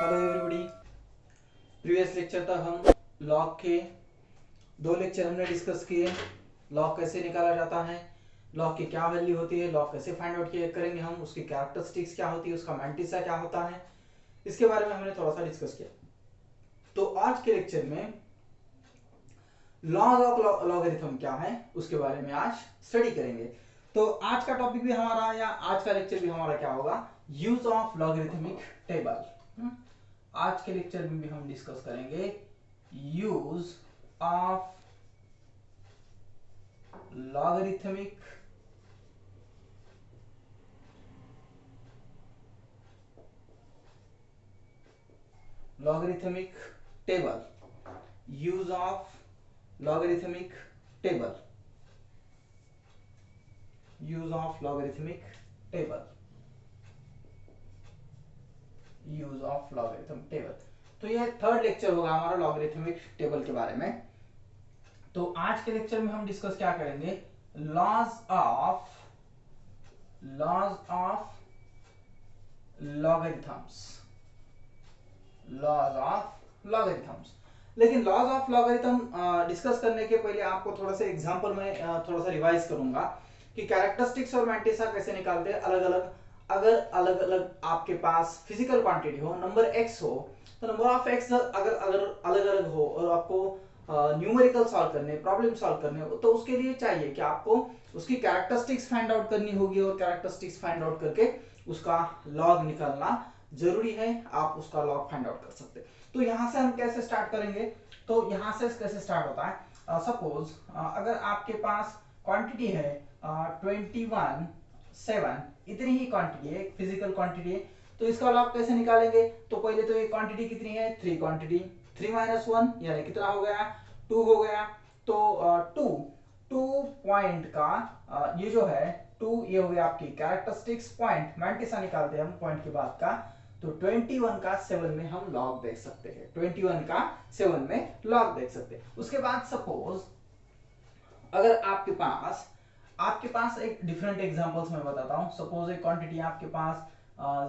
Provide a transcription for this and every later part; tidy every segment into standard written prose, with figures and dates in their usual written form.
Hello everybody. Previous lecture तक हम log के दो लेक्चर हमने डिस्कस किए। लॉग कैसे निकाला जाता है, लॉग की क्या वैल्यू होती है, लॉग कैसे फाइंड आउट करेंगे हम, उसकी कैरेक्टरिस्टिक्स क्या होती है, उसका मैंटिसा क्या होता है, इसके बारे में हमने थोड़ा सा डिस्कस किया। तो आज के लेक्चर में लॉग ऑफ लॉगरिथम क्या है उसके बारे में आज स्टडी करेंगे। तो आज का टॉपिक भी हमारा या आज का लेक्चर भी हमारा क्या होगा, यूज ऑफ लॉगरिथमिक टेबल। आज के लेक्चर में भी हम डिस्कस करेंगे use of logarithmic table, use of logarithmic table, use of logarithmic table, use of logarithm table. तो ये थर्ड लेक्चर होगा हमारा लॉगरिथमिक टेबल के बारे में। तो आज के लेक्चर में हम डिस्कस क्या करेंगे, laws of logarithms, laws of logarithms. लेकिन लॉज ऑफ लॉगरिथम डिस्कस करने के पहले आपको थोड़ा सा एग्जांपल में थोड़ा सा रिवाइज करूंगा कि कैरेक्टरिस्टिक्स और मैंटिसा कैसे निकालते हैं अलग अलग। अगर अलग अलग आपके पास फिजिकल क्वांटिटी हो, नंबर x हो, तो नंबर ऑफ x अगर अगर अलग अलग हो और आपको न्यूमेरिकल सॉल्व करने, प्रॉब्लम सॉल्व करने हो, तो उसके लिए चाहिए कि आपको उसकी कैरेक्टरिस्टिक्स फाइंड आउट करनी होगी और कैरेक्टरिस्टिक्स फाइंड आउट करके उसका लॉग निकालना जरूरी है। आप उसका लॉग फाइंड आउट कर सकते हैं। तो यहां से हम कैसे स्टार्ट करेंगे, तो यहां से कैसे स्टार्ट होता है, सपोज अगर आपके पास क्वांटिटी है 21 7, इतनी ही क्वांटिटी है, फिजिकल क्वांटिटी है, तो इसका लॉग कैसे निकालेंगे। तो पहले तो ये क्वांटिटी कितनी है, 3 क्वांटिटी, 3 - 1 यानी कितना हो गया, 2 हो गया। तो 2 पॉइंट का ये जो है 2, ये हो गया आपकी कैरेक्टरिस्टिक्स। पॉइंट मैंटिसा निकालते हैं हम पॉइंट के बाद का, तो 21 का 7 में हम लॉग देख सकते हैं, 21 का 7 में लॉग देख सकते हैं। उसके बाद सपोज अगर आपके पास एक डिफरेंट एग्जांपल्स में बताता हूं। सपोज एक क्वांटिटी आपके पास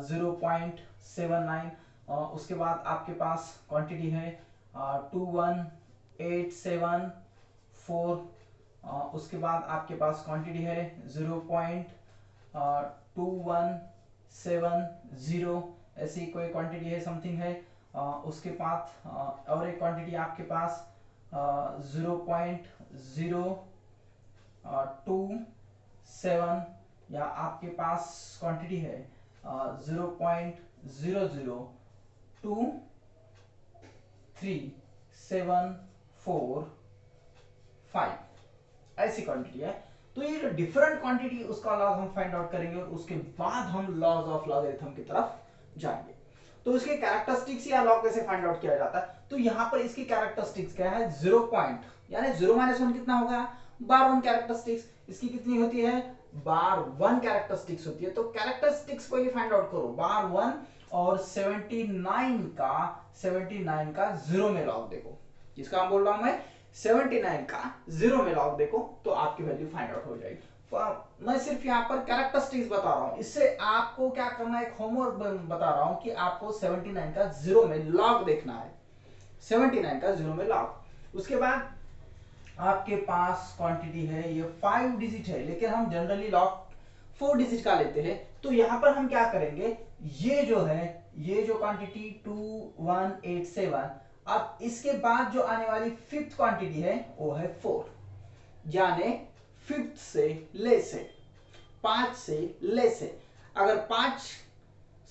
0.79, उसके बाद आपके पास क्वांटिटी है 21874, उसके बाद आपके पास क्वांटिटी है 0.2170, ऐसी कोई क्वांटिटी है, समथिंग है। उसके बाद और एक क्वांटिटी आपके पास 0.027, या आपके पास क्वांटिटी है 0.0023745, ऐसी क्वांटिटी है। तो ये जो डिफरेंट क्वांटिटी, उसका लॉग हम फाइंड आउट करेंगे और उसके बाद हम लॉज ऑफ लॉगरिथम की तरफ जाएंगे। तो इसके कैरेक्टरिस्टिक्स या लॉग कैसे फाइंड आउट किया जाता है, तो यहां पर इसकी कैरेक्टरिस्टिक्स क्या है, 0 पॉइंट यानी 0 - 1 कितना हो गया, बार 1 कैरेक्टरिस्टिक्स। इसकी कितनी होती है, बार 1 कैरेक्टरिस्टिक्स होती है। तो कैरेक्टरिस्टिक्स को ही फाइंड आउट करो, बार 1 और 79 का 0 में लॉग देखो, जिसका हम बोल रहा हूं मैं 79 का 0 में लॉग देखो, तो आपकी वैल्यू फाइंड आउट हो जाएगी। मैं सिर्फ यहाँ पर कैरेक्टरिस्टिक्स बता रहा हूं, इससे आपको क्या करना है, एक होमवर्क बता रहा हूं कि आपको 79 का 0 में लॉग देखना है, 79 का 0 में लॉग। उसके बाद आपके पास क्वांटिटी है, ये 5 डिजिट है, लेकिन हम जनरली लॉग 4 डिजिट का लेते हैं। तो यहां पर हम क्या करेंगे, ये जो है, ये जो क्वांटिटी 2187, अब इसके बाद जो आने वाली फिफ्थ क्वांटिटी है वो है 4, यानी फिफ्थ से लेस है, 5 से लेस है। अगर 5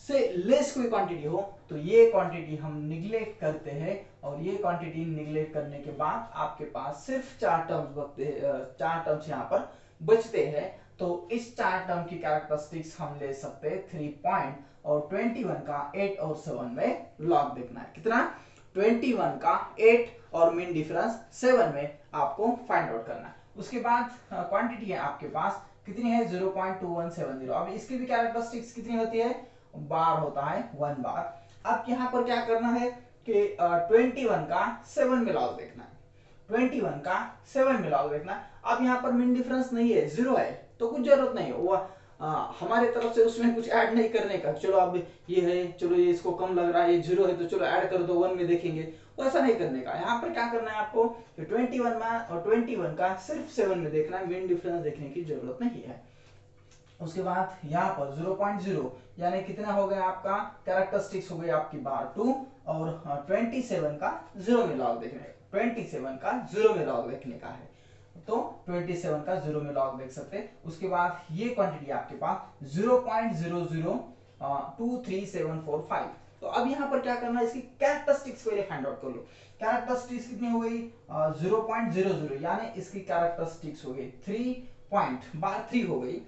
से लेस कोई क्वांटिटी हो तो ये क्वांटिटी हम निगलेक्ट करते हैं, और ये क्वांटिटी निगलेक्ट करने के बाद आपके पास सिर्फ 4 टर्म्स यहाँ पर बचते हैं। तो इस 4 टर्म की कैरेक्टरिस्टिक्स हम ले सकते हैं 3 पॉइंट, और 21 का 8 और 7 में लॉग देखना है। कितना, 21 का 8 और मीन डिफरेंस 7 में आपको फाइंड आउट करना है। उसके बाद क्वांटिटी है आपके पास कितनी है, 0.2170। अब इसकी भी कैरेक्टरिस्टिक्स कितनी होती है, बार होता है 1 बार। अब यहाँ पर क्या करना है कि 21 का 7 में लॉग देखना है, 21 का 7 में लॉग देखना है। अब यहाँ पर मीन डिफरेंस नहीं है, 0 है, तो कुछ जरूरत नहीं है, हमारे तरफ से उसमें कुछ ऐड नहीं करने का, चलो अब ये है, चलो ये इसको कम लग रहा है, ये 0 है तो चलो ऐड कर दो 1 में देखेंगे, वैसा नहीं करने का। यहाँ पर क्या करना है आपको, 21 में और 21 का सिर्फ 7 में देखना है, मेन डिफरेंस देखने की जरूरत नहीं है। उसके बाद यहाँ पर 0.0 यानी कितना हो गया आपका, कैरेक्टरिस्टिक्स हो गई आपकी बार 2, और 27 का 0 में लॉग देखने, 27 का 0 में लॉग देखने का है, तो 27 का 0 में लॉग देख सकते हैं। उसके बाद ये क्वांटिटी आपके पास 0.0023745। तो अब यहाँ पर क्या करना है, इसकी कैरेक्टरिस्टिक्स पहले फाइंड आउट कर लो। कैरेक्टरिस्टिक्स कितनी हो गई, 0.00 यानी इसकी कैरेक्टरिस्टिक्स हो गई 3 पॉइंट बार 3 हो गई,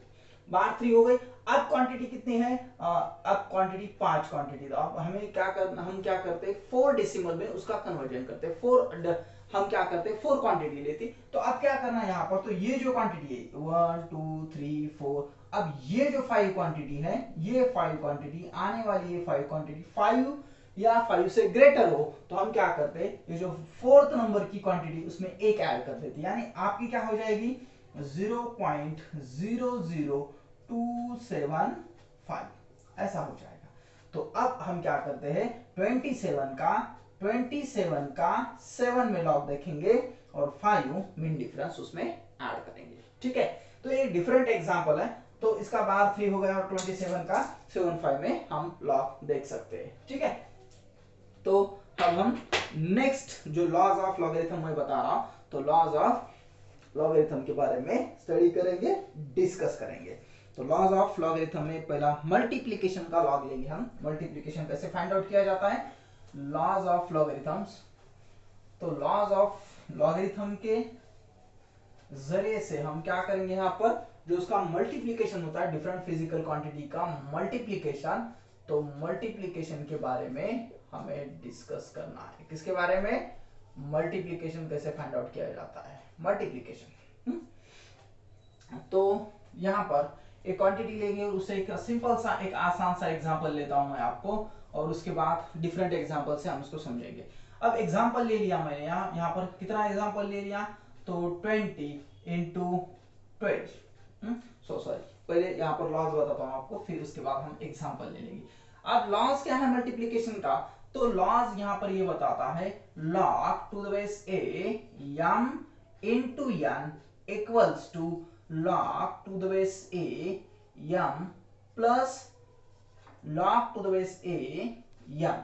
बार 3 हो गई। अब क्वांटिटी कितनी है, अब क्वांटिटी 5 क्वांटिटी, तो अब हमें क्या करना, हम क्या करते हैं 4 डेसिमल में उसका कन्वर्जन करते हैं, 4 हम क्या करते हैं 4 क्वांटिटी लेते। तो अब क्या करना है यहाँ पर, तो ये जो क्वांटिटी है 1 2 3 4, अब ये जो 5 क्वांटिटी है, ये 5 क्वांटिटी आने वाली है, 5 क्वांटिटी 5 या 5 से ग्रेटर हो, तो हम क्या करते हैं, ये जो 4th नंबर की क्वांटिटी उसमें एक ऐड कर देते हैं, यानी आपकी क्या हो जाएगी 0.00275 ऐसा हो जाएगा। तो अब हम क्या करते हैं 27 का 7 में लॉग देखेंगे और 5 मीन डिफरेंस उसमें ऐड करेंगे, ठीक है। तो ये डिफरेंट एग्जांपल है, तो इसका बार 3 हो गया और 27 का 75 में हम लॉग देख सकते हैं, ठीक है। तो अब हम नेक्स्ट जो लॉज ऑफ लॉगरिथम मैं बता रहा हूं, तो लॉज ऑफ लॉगरिथम के बारे में स्टडी करेंगे, डिस्कस करेंगे। तो लॉज ऑफ लॉगरिथम में पहला मल्टीप्लिकेशन का लॉग लेंगे हम। मल्टीप्लिकेशन कैसे फाइंड आउट किया जाता है, लॉज ऑफ लॉगरिथम्स। तो लॉज ऑफ लॉगरिथम के जरिए से हम क्या करेंगे, यहाँ पर जो उसका मल्टीप्लिकेशन होता है डिफरेंट फिजिकल क्वांटिटी का मल्टीप्लिकेशन, तो मल्टीप्लिकेशन के बारे में हमें डिस्कस करना है। किसके बारे में, मल्टीप्लिकेशन कैसे फाइंड आउट किया जाता है, मल्टीप्लिकेशन। तो यहाँ पर एक क्वांटिटी लेंगे और उससे एक सिंपल सा एक आसान सा एग्जांपल लेता हूं मैं आपको, और उसके बाद डिफरेंट एग्जांपल से हम उसको समझेंगे। अब एग्जांपल ले लिया मैंने, यहाँ पर कितना एग्जांपल ले लिया, तो 20 इंटू 12, सॉरी पहले यहाँ पर लॉज बताता हूँ आपको, फिर उसके बाद हम एग्जांपल ले लेंगे। अब लॉज क्या है मल्टीप्लिकेशन का, तो लॉज यहाँ पर ये बताता है log to the base a m into n equals to log to the base a m plus log to the base a m।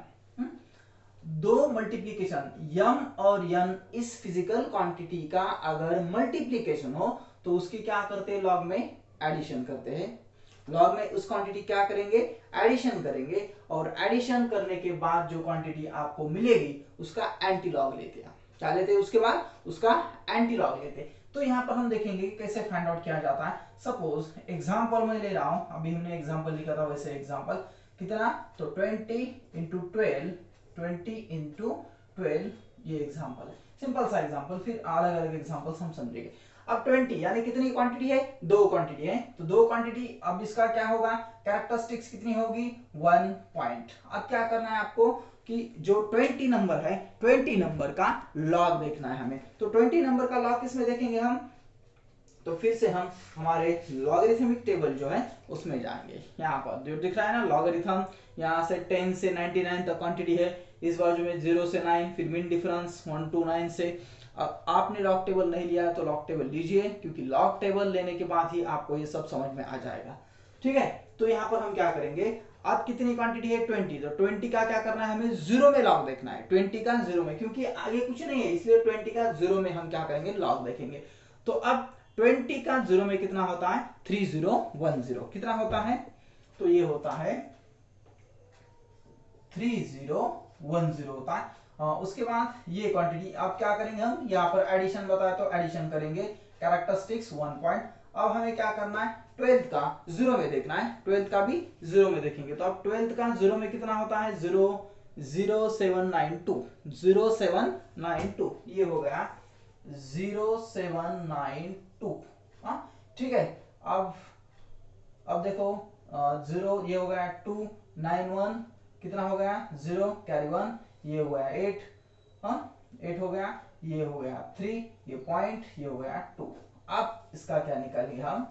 दो मल्टीप्लिकेशन m और n इस फिजिकल क्वांटिटी का अगर मल्टीप्लिकेशन हो तो उसकी क्या करते हैं, लॉग में एडिशन करते हैं। लॉग में उस क्वांटिटी क्या करेंगे, एडिशन करेंगे, और एडिशन करने के बाद जो क्वांटिटी आपको मिलेगी उसका एंटी लॉग लेते हैं। क्या लेते हैं, उसके बाद उसका एंटी लॉग लेते हैं। तो यहाँ पर हम देखेंगे कैसे फाइंड आउट किया जाता है। सपोज एग्जांपल मैं ले रहा हूं, अभी हमने एग्जांपल लिखा था वैसे एग्जांपल कितना, तो 20 इंटू 12, 20 इंटू 12 ये एग्जांपल है, सिंपल सा एग्जांपल, फिर अलग अलग एग्जांपल्स हम समझेंगे। अब 20 यानी कितनी क्वांटिटी है, दो क्वांटिटी है, तो दो क्वांटिटी, अब इसका क्या होगा, कैरेक्टरिस्टिक्स कितनी होगी 1 पॉइंट। अब क्या करना है आपको कि जो 20 नंबर है, 20 नंबर का लॉग देखना है हमें। तो 20 नंबर का लॉग किसमें देखेंगे हम, तो फिर से हम हमारे लॉगरिथमिक टेबल जो है उसमें जाएंगे। यहाँ पर जो दिख रहा है ना लॉगरिथम, यहाँ से 10 से 99 तक क्वांटिटी है, इस बाजू में 0 से 9, फिर मीन डिफरेंस 1 to 9 से। अब आपने लॉग टेबल नहीं लिया है तो लॉग टेबल लीजिए, क्योंकि लॉग टेबल लेने के बाद ही आपको ये सब समझ में आ जाएगा, ठीक है। तो यहाँ पर हम क्या करेंगे, अब कितनी क्वांटिटी है 20, तो 20 का क्या करना है, हमें 0 में लॉग देखना है, 20 का 0 में, क्योंकि आगे कुछ नहीं है इसलिए 20 का 0 में हम क्या करेंगे, लॉग देखेंगे। तो अब 20 का 0 में कितना होता है, 3010, कितना होता है, तो ये होता है 3010 होता है। उसके बाद ये क्वांटिटी अब क्या करेंगे हम, यहाँ पर एडिशन बताया तो एडिशन करेंगे, कैरेक्टरिस्टिक्स 1 पॉइंट। अब हमें क्या करना है, 12th का 0 में देखना है, 12th का भी 0 में देखेंगे। तो अब 12th का 0 में कितना होता है, 0792, 0792 ये हो गया 0792, हाँ ठीक है। अब देखो 0 ये हो गया 291, कितना हो गया 0 कैरी 1, ये हो गया 8, हाँ 8 हो गया, ये हो गया 3, ये पॉइंट, ये हो गया 2। अब इसका क्या निकालेंगे हम,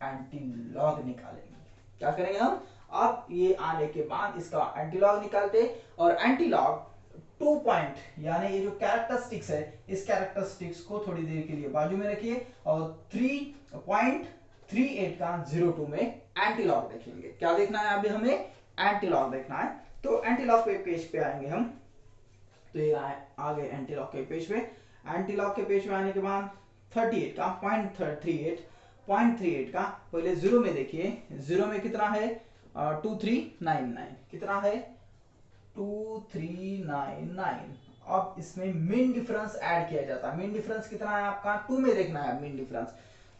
एंटी लॉग निकालेंगे। क्या करेंगे हम, अब ये आने के बाद इसका एंटी लॉग निकालते, और एंटी लॉग 2 पॉइंट यानी ये जो कैरेक्टरिस्टिक्स है, इस कैरेक्टरिस्टिक्स को थोड़ी देर के लिए बाजू में रखिए और 3.38 का 02 में एंटी लॉग देखेंगे। क्या देखना है अभी हमें, एंटी लॉग देखना है। तो एंटी लॉग पे पेज पे आएंगे हम, तो ये आ गए एंटी लॉग के पेज पे। एंटी लॉग के पेज में आने के बाद 38 का 0.38 का पहले जीरो में देखिए, जीरो में कितना है 2399, कितना है 2399। अब इसमें मीन डिफरेंस ऐड किया जाता है। मीन डिफरेंस कितना है आपका, 2 में देखना है मीन डिफरेंस।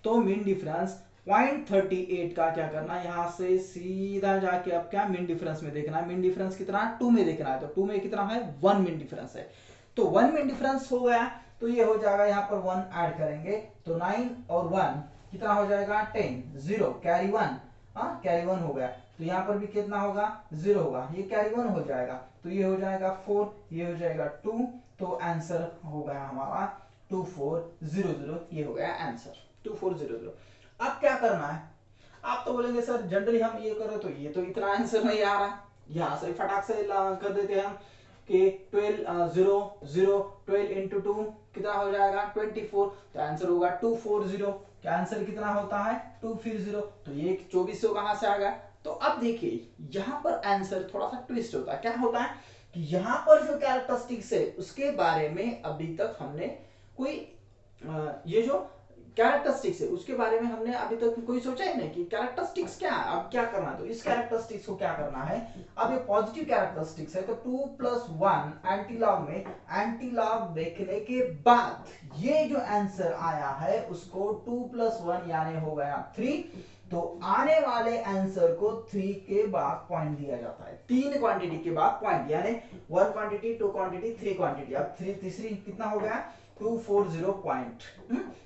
तो मीन डिफरेंस 0.38 का क्या करना है, यहां से सीधा जाके अब क्या मीन डिफरेंस में देखना है। मीन डिफरेंस कितना है 2 में देखना है, तो 2 में कितना है 1 मीन डिफरेंस है। तो 1 मीन डिफरेंस हो गया, तो ये हो जाएगा यहाँ पर 1 ऐड करेंगे तो 9 और 1 कितना हो जाएगा 10, 0 कैरी 1, हाँ कैरी 1 हो गया। तो यहाँ पर भी कितना होगा 0 होगा, ये कैरी 1 हो जाएगा, तो ये हो जाएगा 4, ये हो जाएगा 2, तो आंसर हो गया हमारा 2400, ये हो गया आंसर 2400। अब क्या करना है, आप तो बोलेंगे सर जनरली हम ये करें तो ये तो इतना आंसर नहीं आ रहा, यहाँ से फटाक से कर देते हैं हम कि 12 इंटू 2 कितना हो जाएगा 24, तो आंसर होगा 240। क्या आंसर कितना होता है 240, तो ये 2400 कहां से आ गया। तो अब देखिए यहाँ पर आंसर थोड़ा सा ट्विस्ट होता है। क्या होता है कि यहाँ पर जो कैरेक्टरिस्टिक्स है उसके बारे में अभी तक हमने कोई ये जो कैरेक्टरिस्टिक्स है उसके बारे में हमने अभी तक कोई सोचा ही नहीं कि कैरेक्टरिस्टिक्स क्या है, अब क्या करना है। तो इस कैरेक्टरिस्टिक्स को क्या करना है, अब ये पॉजिटिव कैरेक्टरिस्टिक्स है, तो 2+1 एंटी लॉग में एंटी लॉग देखने के बाद ये जो आंसर आया है उसको 2+1 यानी हो गया 3, तो आने वाले आंसर को 3 के बाद पॉइंट दिया जाता है, 3 क्वांटिटी के बाद पॉइंट, यानी 1 क्वांटिटी 2 क्वांटिटी 3 क्वांटिटी। अब 3 तीसरी कितना हो गया 240 पॉइंट,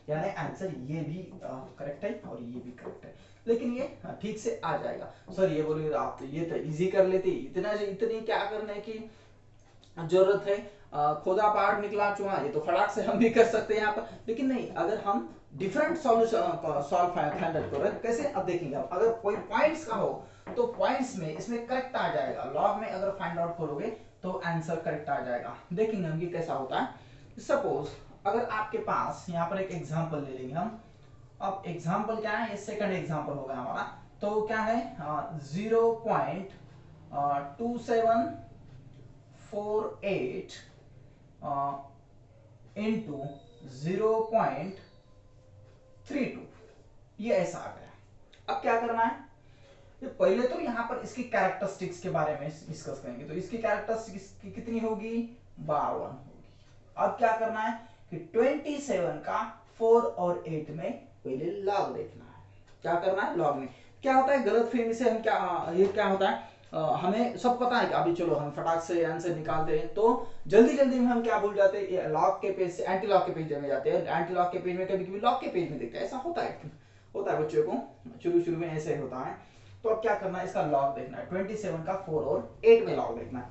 यानी आंसर ये भी करेक्ट है और ये भी करेक्ट है, लेकिन ये ठीक से आ जाएगा। सर ये बोलिए आप तो ये तो इजी कर लेते, इतनी क्या करने की जरूरत है, खोदा पहाड़ निकला चुहा, ये तो फटाक से हम भी कर सकते हैं यहाँ पर। लेकिन नहीं, अगर हम different solution solve find out करें कैसे, अब देखेंगे हम अगर कोई पॉइंट्स का हो तो पॉइंट्स में इसमें करेक्ट आ जाएगा, लॉग में अगर फाइंड आउट करोगे तो आंसर करेक्ट आ जाएगा। देखेंगे हम ये कैसा होता है। सपोज अगर आपके पास यहाँ पर एक एग्जांपल ले लेंगे हम, अब एग्जांपल क्या है, ये सेकंड एग्जांपल होगा हमारा, तो क्या है 0.2748 इंटू 0.32, ये ऐसा आ गया। अब क्या करना है, पहले तो यहाँ पर इसकी कैरेक्टरिस्टिक्स के बारे में डिस्कस करेंगे। तो इसकी कैरेक्टरिस्टिक्स कितनी होगी 52 होगी। अब क्या करना है कि 27 का 4 और 8 में पहले लॉग देखना है। क्या करना है, लॉग में क्या होता है, गलत फहमी से हम क्या ये क्या होता है, हमें सब पता है कि अभी चलो हम फटाक से आंसर निकालते हैं, तो जल्दी जल्दी में हम क्या भूल जाते हैं, लॉग के पेज से एंटी लॉग के पेज में जाते हैं, एंटी लॉग के पेज में कभी कभी लॉग के पेज में देखते हैं, ऐसा होता है बच्चों को शुरू में ऐसे होता है। तो अब क्या करना है, इसका लॉग देखना है, 27 का 4 और 8 में लॉग देखना है।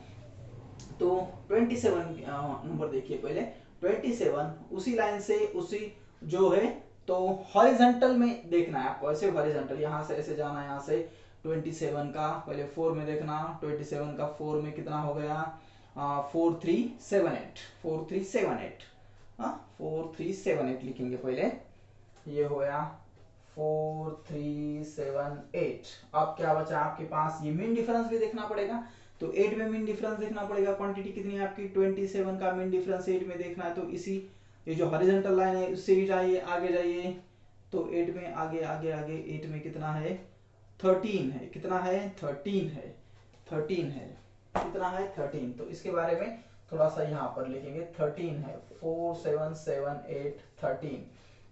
तो 27 नंबर देखिए पहले, 27 उसी लाइन से उसी जो है तो हॉरिजॉन्टल में देखना है आपको, ऐसे हॉरिजॉन्टल यहाँ से ऐसे जाना है, यहाँ से 27 का पहले 4 में देखना, 27 का 4 में कितना हो गया 4378, 4378, हाँ 4378 लिखेंगे पहले, ये हो गया 4378। अब क्या बचा आपके पास, ये मीन डिफरेंस भी देखना पड़ेगा, तो 8 में मीन डिफरेंस देखना पड़ेगा, क्वांटिटी कितनी है आपकी 27 का मीन डिफरेंस 8 में देखना है, तो इसी ये जो हॉरिजॉन्टल लाइन है उससे ही जाइए आगे जाइए, तो 8 में आगे आगे आगे 8 में कितना है 13 है, कितना है 13 है, 13 है, कितना है 13। तो इसके बारे में थोड़ा सा यहाँ पर लिखेंगे, 13 है 4778 13,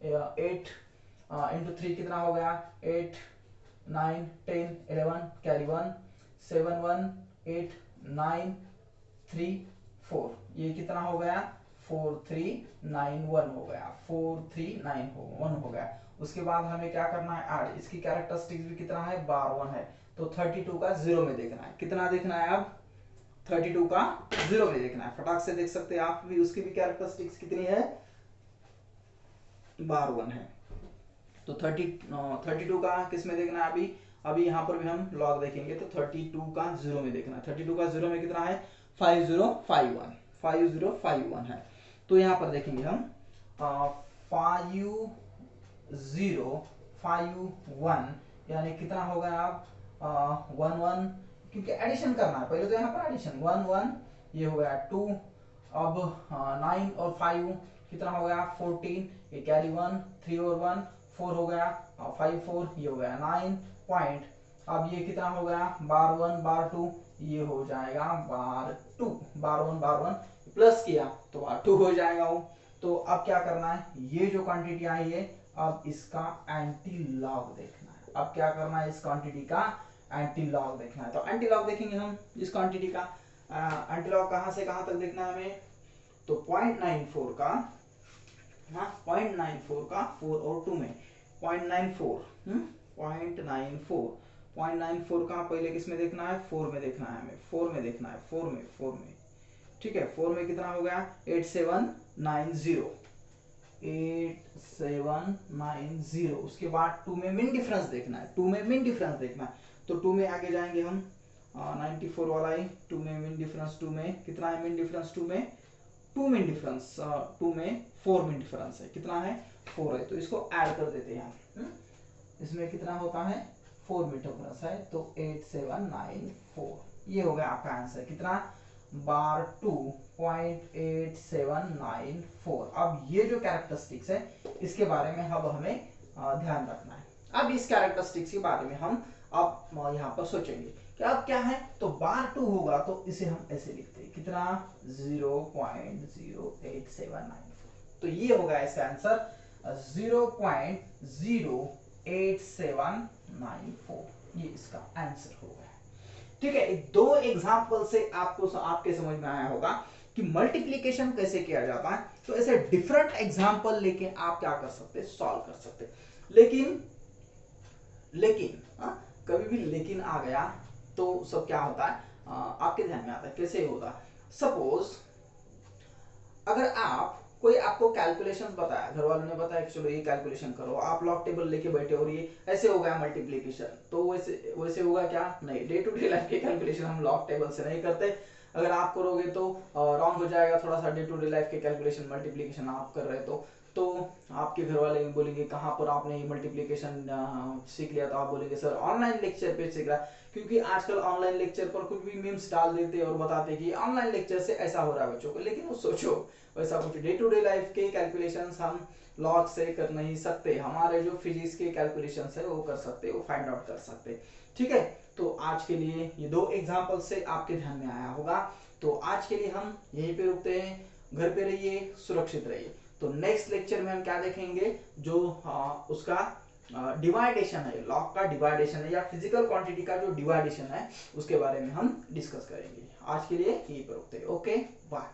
8 इंटू 3 कितना हो गया 8 9 10 11 कैरी 1 7 1 8 9 3 4, ये कितना हो गया 4391 हो गया, 4391 हो गया। उसके बाद हमें क्या करना है ऐड, इसकी कैरेक्टरिस्टिक्स भी कितना है 52 है, तो 32 का 0 में देखना है, कितना देखना है अब 32 का 0 में देखना है, फटाक से देख सकते हैं आप भी, उसकी भी कैरेक्टरिस्टिक्स कितनी है 52 है। तो 32 का किस में देखना है अभी, अभी यहाँ पर भी हम लॉग देखेंगे तो 32 का 0 में देखना है। 32 का 0 में कितना है 5051 है। तो यहाँ पर देखेंगे हम 5051 यानी कितना हो गया आप 11, क्योंकि एडिशन करना है पहले, तो यहाँ पर एडिशन 11 ये हो गया 2, अब 9 और 5 कितना हो गया 14, ये कैरी 1 3 और 1 4 हो गया 5 4 ये हो गया 9 पॉइंट। अब ये कितना हो गया बार 1 बार 2 ये हो जाएगा बार 2, बार 1 बार 1 प्लस किया तो बार 2 हो जाएगा वो। तो अब क्या करना है, ये जो क्वांटिटी आई है अब इसका एंटी लॉग देखना है। अब क्या करना है, इस क्वांटिटी का एंटी लॉग देखना है। तो एंटी लॉग देखेंगे हम इस क्वांटिटी का। एंटी लॉग कहां से कहां तक देखना है हमें, तो 0.94 का 0.94 का 4 और 2 में 0.94 0.94 का पहले किस में देखना है 4 में देखना है हमें, 4 में देखना है 4 में ठीक है। 4 में कितना हो गया 8790, उसके बाद 2 में मिन डिफरेंस देखना है, 2 में मिन डिफरेंस देखना है। तो 2 में आगे जाएंगे हम 94 वाला ही 2 में मिन डिफरेंस, 2 में कितना है मिन डिफरेंस, 2 में 2 मिन डिफरेंस, 2 में 4 मिन डिफरेंस है, कितना है 4 है। तो इसको ऐड कर देते हैं हम, इसमें कितना होता है 4 मिन डिफरेंस है तो 8794 ये हो गया आपका आंसर, कितना बार 2.8794। अब ये जो कैरेक्टरिस्टिक्स है इसके बारे में अब हमें ध्यान रखना है। अब इस कैरेक्टरिस्टिक्स के बारे में हम अब यहाँ पर सोचेंगे कि अब क्या है, तो बार 2 होगा तो इसे हम ऐसे लिखते हैं, कितना 0.08794। तो ये होगा इसका आंसर 0.08794, ये इसका आंसर होगा। ठीक है, दो एग्जाम्पल से आपको आपके समझ में आया होगा कि मल्टीप्लिकेशन कैसे किया जाता है। तो ऐसे डिफरेंट एग्जाम्पल लेके आप क्या कर सकते हैं, सॉल्व कर सकते हैं। लेकिन कभी भी लेकिन आ गया तो सब क्या होता है आपके ध्यान में आता है, कैसे होता है। सपोज अगर आप कोई आपको कैलकुलेशन बताया, घर वालों ने बताया कि चलो ये कैलकुलेशन करो, आप लॉग टेबल लेके बैठे और ये ऐसे हो गया मल्टीप्लिकेशन, तो वैसे होगा क्या, नहीं, डे टू डे लाइफ के कैलकुलेशन हम लॉग टेबल से नहीं करते। अगर आप करोगे तो रॉन्ग हो जाएगा थोड़ा सा, डे टू डे लाइफ के कैलकुलेशन मल्टीप्लिकेशन आप कर रहे तो आपके घर वाले बोलेंगे कहाँ पर आपने ये मल्टीप्लिकेशन सीख लिया, तो आप बोलेंगे सर ऑनलाइन लेक्चर पे सीख रहा, क्योंकि आजकल ऑनलाइन लेक्चर पर कुछ भी मीम्स डाल देते और बताते कि ऑनलाइन लेक्चर से ऐसा हो रहा है बच्चों को। लेकिन वो सोचो वैसा कुछ डे टू डे लाइफ के कैलकुलेशंस हम लॉग से कर नहीं सकते, हमारे जो फिजिक्स के कैलकुलेशंस है वो कर सकते, वो फाइंड आउट कर सकते। ठीक है, तो आज के लिए ये दो एग्जांपल से आपके ध्यान में आया होगा। तो आज के लिए हम यहीं पे रुकते हैं, घर पे रहिए, सुरक्षित रहिए। तो नेक्स्ट लेक्चर में हम क्या देखेंगे, जो उसका डिवाइडेशन है, लॉग का डिवाइडेशन है या फिजिकल क्वांटिटी का जो डिवाइडेशन है उसके बारे में हम डिस्कस करेंगे। आज के लिए यहीं पर रुकते हैं, ओके बाय।